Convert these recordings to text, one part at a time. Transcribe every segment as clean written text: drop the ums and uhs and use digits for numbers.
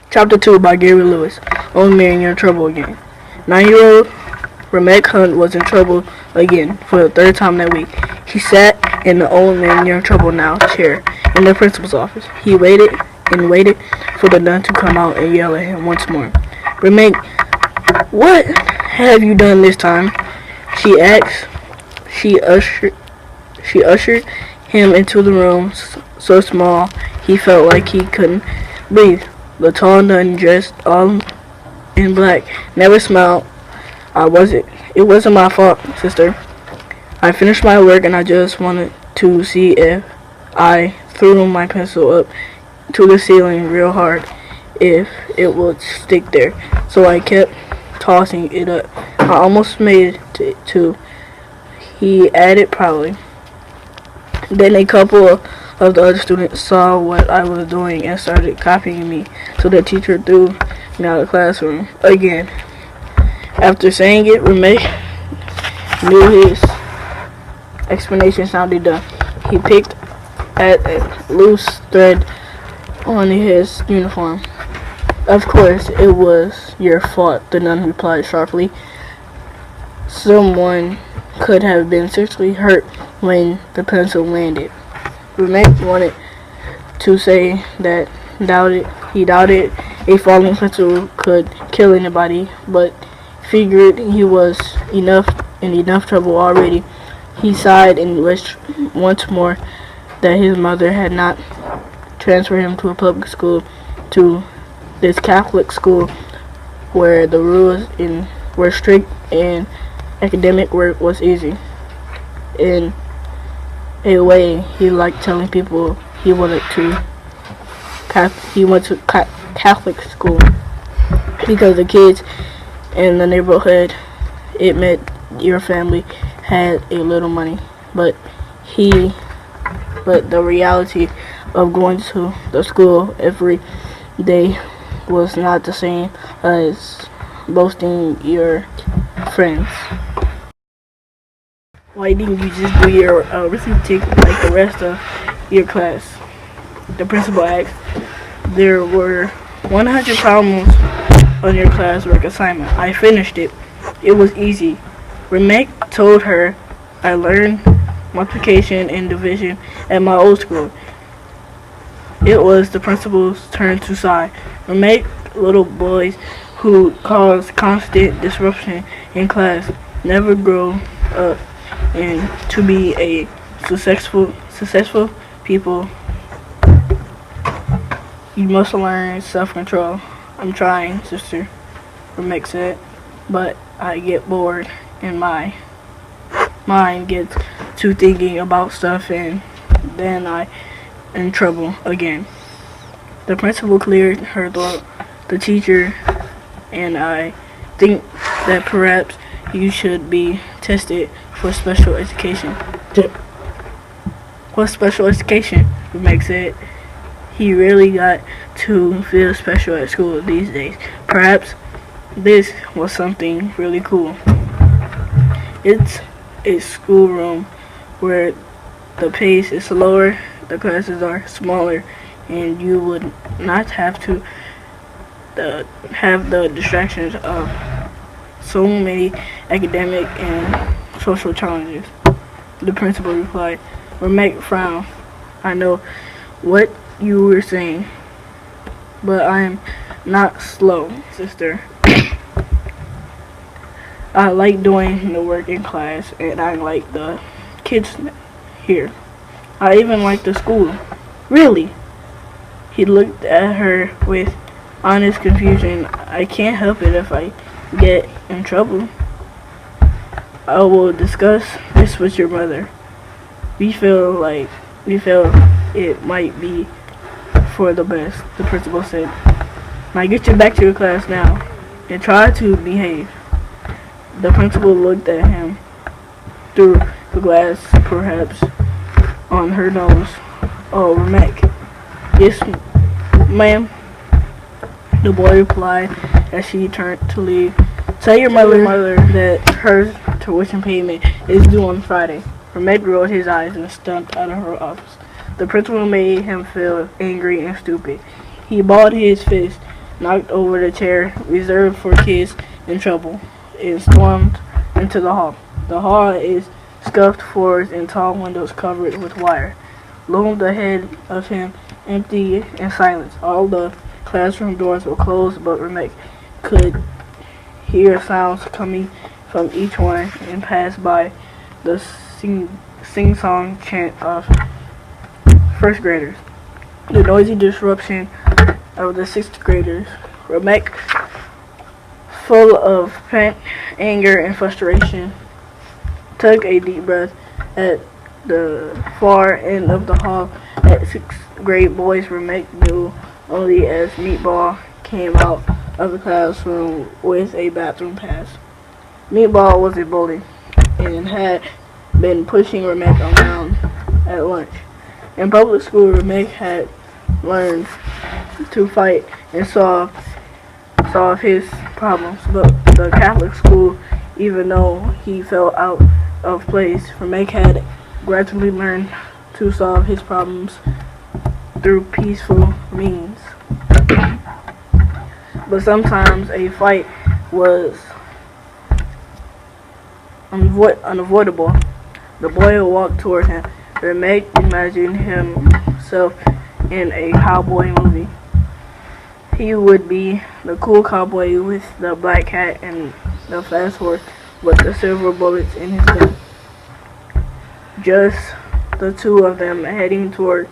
Chapter 2 by Gary Lewis. Old man, you're in trouble again. 9-year-old Ramek Hunt was in trouble again for the third time that week. He sat in the old man, you're in trouble now chair in the principal's office. He waited and waited for the nun to come out and yell at him once more. Ramek, what have you done this time? She asked. She ushered him into the room, so small he felt like he couldn't breathe. The tall nun, dressed all in black, never smiled. It wasn't my fault, sister. I finished my work and I just wanted to see if I threw my pencil up to the ceiling real hard, if it would stick there. So I kept tossing it up. I almost made it too, he added proudly. Then a couple of the other students saw what I was doing and started copying me, so the teacher threw me out of the classroom again. After saying it, Ramek knew his explanation sounded done. He picked at a loose thread on his uniform. Of course, it was your fault, the nun replied sharply. Someone could have been seriously hurt when the pencil landed. Ramek wanted to say that he doubted a falling pencil could kill anybody, but figured he was in enough trouble already. He sighed and wished once more that his mother had not transferred him to a public school, to this Catholic school where the rules were strict and academic work was easy. In a way, he liked telling people he went to Catholic school because the kids in the neighborhood, it meant your family had a little money. But the reality of going to the school every day was not the same as boasting your friends. Why didn't you just do your arithmetic like the rest of your class? The principal asked. There were 100 problems on your classwork assignment. I finished it. It was easy. Ramek told her, I learned multiplication and division at my old school. It was the principal's turn to sigh. Ramek, little boys who cause constant disruption in class, never grow up and to be a successful people. You must learn self-control. I'm trying, sister, Ramek said, but I get bored and my mind gets to thinking about stuff and then I in trouble again. The principal cleared her throat. The teacher and I think that perhaps you should be tested for special education. What special education? Ramek said. He really got to feel special at school these days. Perhaps this was something really cool. It's a schoolroom where the pace is slower, the classes are smaller, and you would not have to have the distractions of so many academic and social challenges. The principal replied. Ramek frowned. I know what you were saying, but I'm not slow, sister. I like doing the work in class, and I like the kids here. I even like the school. Really? He looked at her with honest confusion. I can't help it if I get in trouble. I will discuss this with your mother. We feel it might be for the best, the principal said. Now get you back to your class now and try to behave. The principal looked at him through the glass, perhaps on her nose. Oh, Ramek. Yes, ma'am, the boy replied as she turned to leave. Tell your mother that her tuition payment is due on Friday. Ramek rolled his eyes and stumped out of her office. The principal made him feel angry and stupid. He balled his fist. knocked over the chair reserved for kids in trouble, and stormed into the hall. The hall is scuffed floors and tall windows covered with wire. Loomed ahead of him, empty and silent. All the classroom doors were closed, but Remek could hear sounds coming from each one and pass by the sing-song chant of first graders. The noisy disruption of the sixth graders. Remek, full of pent anger and frustration, took a deep breath. At the far end of the hall, at sixth grade boys, Remek knew only as Meatball came out of the classroom with a bathroom pass. Meatball was a bully and had been pushing Remek around at lunch. In public school, Remek had learned to fight and solve his problems, but the Catholic school, even though he felt out of place, Remek had gradually learned to solve his problems through peaceful means. But sometimes a fight was unavoidable. The boy walked toward him. Remek imagined himself in a cowboy movie. He would be the cool cowboy with the black hat and the fast horse with the silver bullets in his gun. Just the two of them heading toward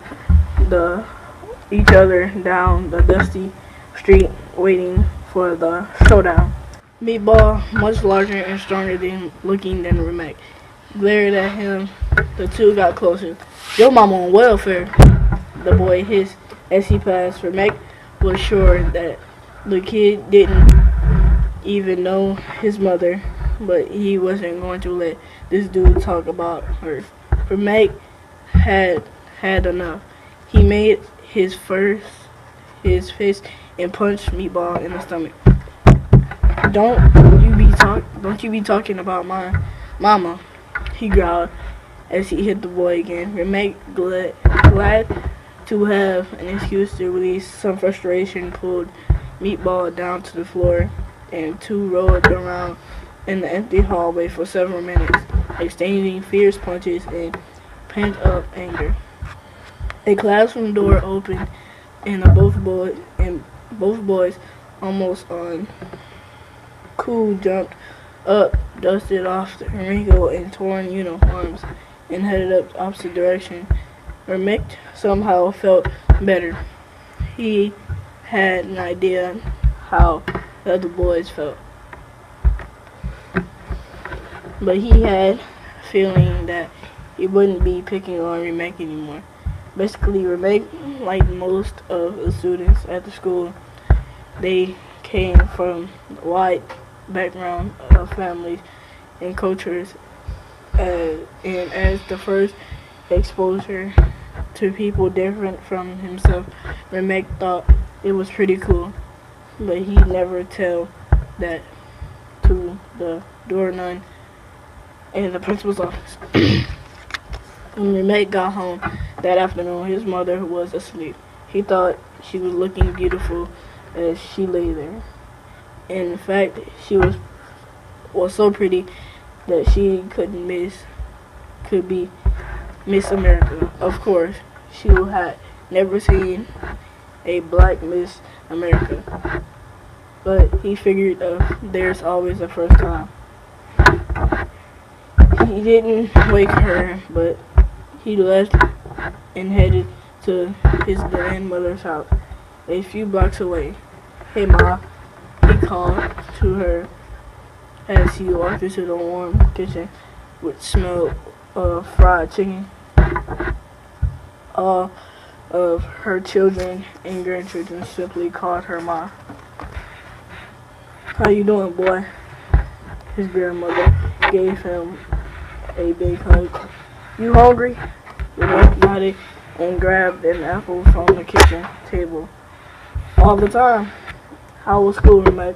each other down the dusty street, waiting for the showdown. Meatball, much larger and stronger looking than Remek, glared at him. The two got closer. "Your mama on welfare," the boy hissed as he passed. Remek was sure that the kid didn't even know his mother, but he wasn't going to let this dude talk about her. Remek had enough. He made his fist and punched Meatball in the stomach. Don't you be talking about my mama," he growled as he hit the boy again. Remek, glad to have an excuse to release some frustration, pulled Meatball down to the floor, and two rolled around in the empty hallway for several minutes, exchanging fierce punches and pent-up anger. A classroom door opened, and both boys, almost on cool, jumped up, dusted off the wrinkled and torn uniforms, and headed up the opposite direction. Remek somehow felt better. He had an idea how the other boys felt, but he had a feeling that he wouldn't be picking on Remek anymore. Basically, Remek, like most of the students at the school, they came from a wide background of families and cultures, and as the first exposure to people different from himself, Remek thought it was pretty cool, but he'd never tell that to the door nun in the principal's office. When Remek got home that afternoon, his mother was asleep. He thought she was looking beautiful as she lay there. In fact, she was so pretty that she could be Miss America. Of course, she had never seen a black Miss America, but he figured there's always a first time. He didn't wake her, but he left and headed to his grandmother's house a few blocks away. "Hey, Ma," he called to her as he walked into the warm kitchen, which smelled of fried chicken. All of her children and grandchildren simply called her Ma. "How you doing, boy?" His grandmother gave him a big hug. "You hungry?" Remek nodded and grabbed an apple from the kitchen table. "All the time." "How was school, Remek?"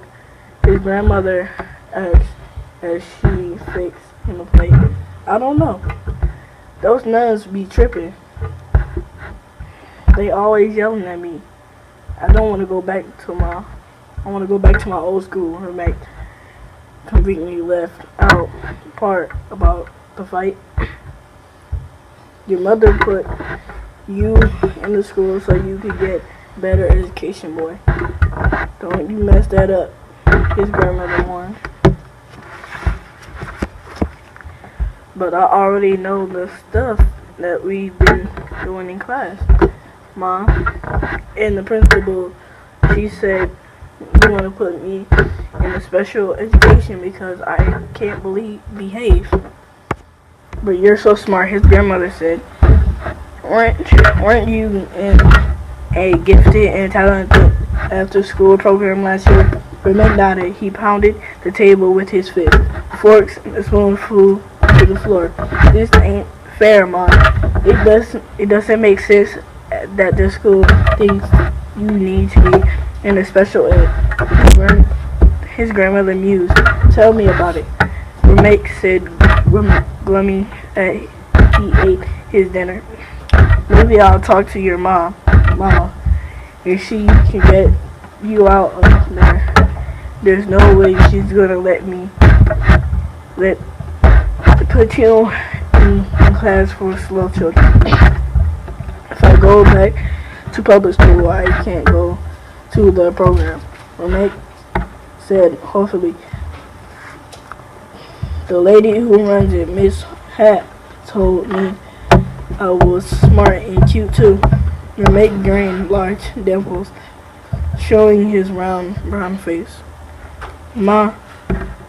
his grandmother asked as she fixed him a plate. "I don't know. Those nuns be tripping. They always yelling at me. I don't want to go back to my I want to go back to my old school. Remek conveniently left out part about the fight. Your mother put you in the school so you could get better education, boy. Don't you mess that up, his grandmother warned. But I already know the stuff that we've been doing in class, Mom. And the principal, she said you want to put me in a special education because I can't behave. But you're so smart, his grandmother said. Weren't you in a gifted and talented after-school program last year? Remek nodded. He pounded the table with his fist. Forks and a spoon flew to the floor. This ain't fair, Mom. It doesn't make sense that the school thinks you need to be in a special ed. His grandmother mused. Tell me about it. Remek said, glummy he ate his dinner. Maybe I'll talk to your mom, if she can get you out of there. There's no way she's gonna let put you in class for slow children. If I go back to public school, I can't go to the program. Remek said hopefully. The lady who runs it, Miss Hat, told me I was smart and cute too. Remek grinned, large dimples showing his round brown face. Ma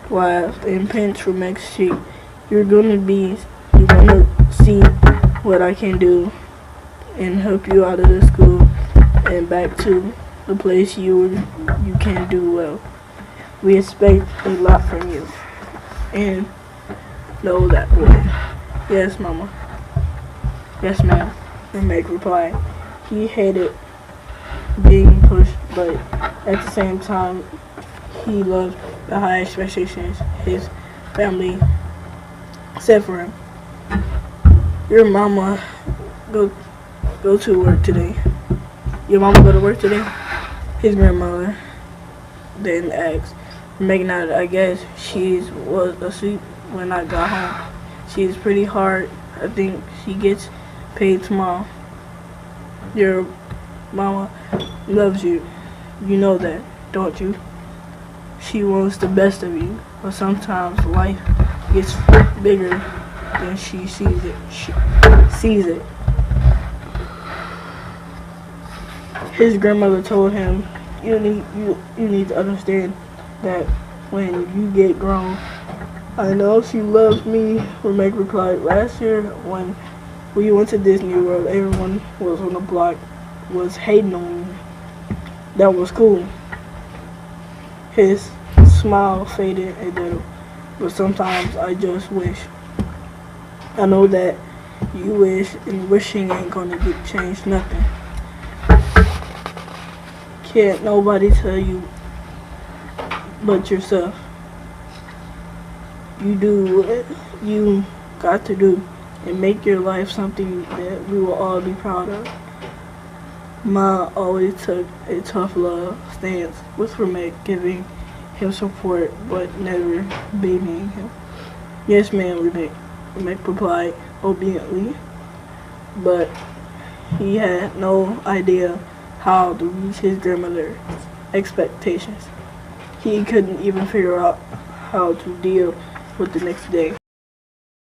laughed and pinched Remek's cheek. You're gonna see what I can do and help you out of the school and back to the place you can do well. We expect a lot from you. And know that, boy. Yes, Mama. Yes, ma'am, Remek replied. He hated being pushed, but at the same time, he loved the high expectations his family set for him. Your mama go to work today. Your mama go to work today? His grandmother then asked. Remek nodded. I guess she was asleep when I got home. She's pretty hard. I think she gets paid tomorrow. Your mama loves you. You know that, don't you? She wants the best of you, but sometimes life gets bigger than she sees it. His grandmother told him, you need to understand that when you get grown. I know she loves me, Remek replied. Last year when we went to Disney World, everyone was on the block was hating on me. That was cool. His smile faded a little, but sometimes I just wish. I know that you wish, and wishing ain't gonna change nothing. Can't nobody tell you but yourself. You do what you got to do and make your life something that we will all be proud of. Ma always took a tough love stance with Remek, giving him support but never babying him. Yes, ma'am, Remek replied obediently, but he had no idea how to reach his grandmother's expectations. He couldn't even figure out how to deal with the next day.